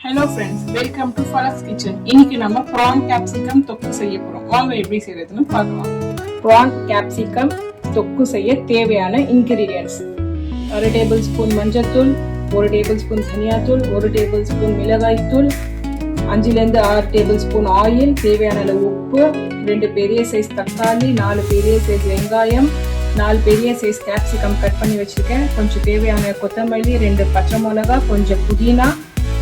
Hello friends, welcome to Faraz kitchen. இன்னைக்கு நம்ம PRAN capsicum தொக்கு செய்ய போறோம். வாங்க எப்படி செய்யறதுன்னு பார்க்கலாம். ப்ரான் கேப்சிகம் தொக்கு செய்ய தேவையான இன்கிரீடியன்ட்ஸ்: 1 டேபிள் ஸ்பூன் மஞ்சள்தூள், 1 டேபிள் ஸ்பூன் தனியாத்தூள், 1 டேபிள் ஸ்பூன் மிளகாய்த்தூள், 5 to 6 டேபிள் ஸ்பூன் ஆயில், தேவையான அளவு உப்பு, 2 பெரிய சைஸ் தக்காளி, 4 பெரிய சைஸ் வெங்காயம், 4 பெரிய சைஸ் கேப்சிகம் கட் பண்ணி வச்சிருக்கேன், கொஞ்சம் தேவையான கொத்தமல்லி, 2 பச்சை மிளகாய், கொஞ்சம் புதினா,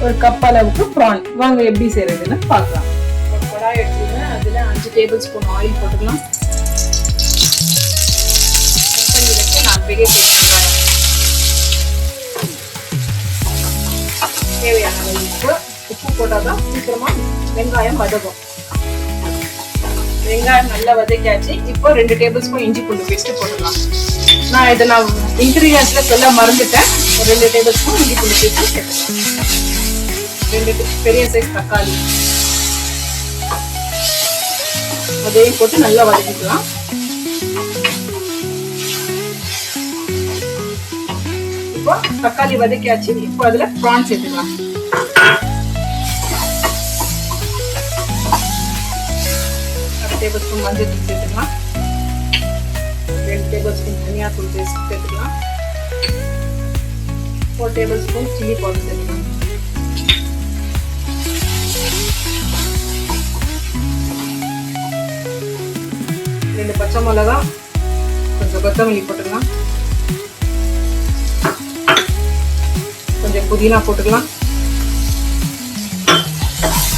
ஒரு கப் அளவுக்கு ப்ரான். வாங்க எப்படி செய்யறதுன்னு பார்க்கலாம். ஒரு கடாய் எடுத்துக்கோங்க, அதில் 5 டேபிள் ஸ்பூன் ஆயில் போட்டுக்கலாம். கட் பண்ணி வச்சு 4 பெரிய சைஸ் வெங்காயம், தேவையான அளவு உப்பு போட்டால் தான் சீக்கிரமா வெங்காயம் வதக்கும். வெங்காயம் நல்லா வதக்கியாச்சு. இப்போ 2 டேபிள் ஸ்பூன் இஞ்சி பூண்டு பேஸ்ட் போட்டுக்கலாம். நான் இன்கிரீடியன்ஸ்ல சொல்ல மறந்துட்டேன். ஒரு 2 டேபிள் ஸ்பூன் இஞ்சி பூண்டு பேஸ்ட் சேர்த்துக்கலாம். 2 பெரிய சைஸ் தக்காளி அதையும் போட்டு நல்லா வதக்கிக்கலாம். இப்போ தக்காளி வதக்கியாச்சு. இப்போ அதுல ப்ரான் சேர்த்துக்கலாம். டேபிள் ஸ்பூன் மஞ்சள் தூள் சேர்த்துக்கலாம். 2 டேபிள் ஸ்பூன் தனியா தூள் சேர்த்துக்கலாம். 4 டேபிள் ஸ்பூன் சில்லி பவுடர் சேர்த்துக்கலாம். 2 பச்சை மிளகா, கொஞ்சம் கொத்தமல்லி போட்டுக்கலாம். கொஞ்சம் புதினா போட்டுக்கலாம்.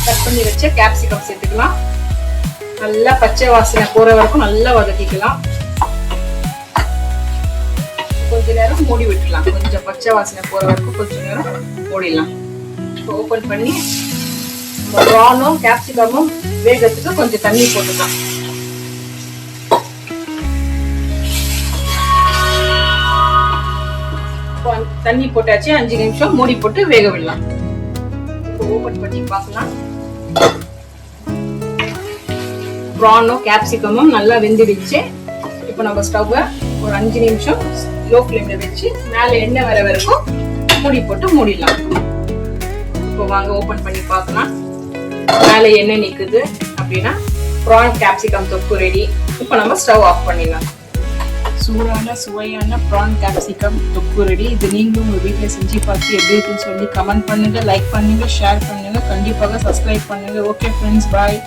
கட் பண்ணி வச்ச கேப்சிகம் சேர்த்துக்கலாம். நல்லா பச்சை வாசனை போற வரைக்கும் நல்லா வதக்கிக்கலாம். கொஞ்ச நேரம் மூடி விட்டுலாம். கொஞ்சம் பச்சை வாசனை போற வரைக்கும் கொஞ்ச நேரம் மூடிடலாம். ஓபன் பண்ணி ப்ரானும் கேப்சிகமும் வேகத்துக்கு கொஞ்சம் தண்ணி போட்டுக்கலாம். தண்ணி போட்டாச்சு. 5 நிமிஷம் மூடி போட்டு வேக விடலாம். இப்போ ஓபன் பண்ணி பார்க்கலாம். ப்ரானும் கேப்சிகமும் நல்லா வெந்துடுச்சு. இப்போ நம்ம ஸ்டவ்வை ஒரு 5 நிமிஷம் லோ ஃப்ளேம்ல வச்சு மேல எண்ணெய் வர வரைக்கும் மூடி போட்டு மூடிடலாம். இப்போ வாங்க ஓபன் பண்ணி பார்க்கலாம். மேல எண்ணெய் நிக்குது அப்படின்னா ப்ரான் கேப்சிகம் தொக்கு ரெடி. இப்போ நம்ம ஸ்டவ் ஆஃப் பண்ணிடலாம். சூடான சுவையான ப்ரான் கேப்சிகம் தொக்கு ரெடி. இது நீங்களும் உங்கள் வீட்டில் செஞ்சு பார்த்து எப்படி இருக்குன்னு சொல்லி கமெண்ட் பண்ணுங்க, லைக் பண்ணுங்க, ஷேர் பண்ணுங்க, கண்டிப்பாக சப்ஸ்கிரைப் பண்ணுங்க. ஓகே ஃப்ரெண்ட்ஸ், பாய்.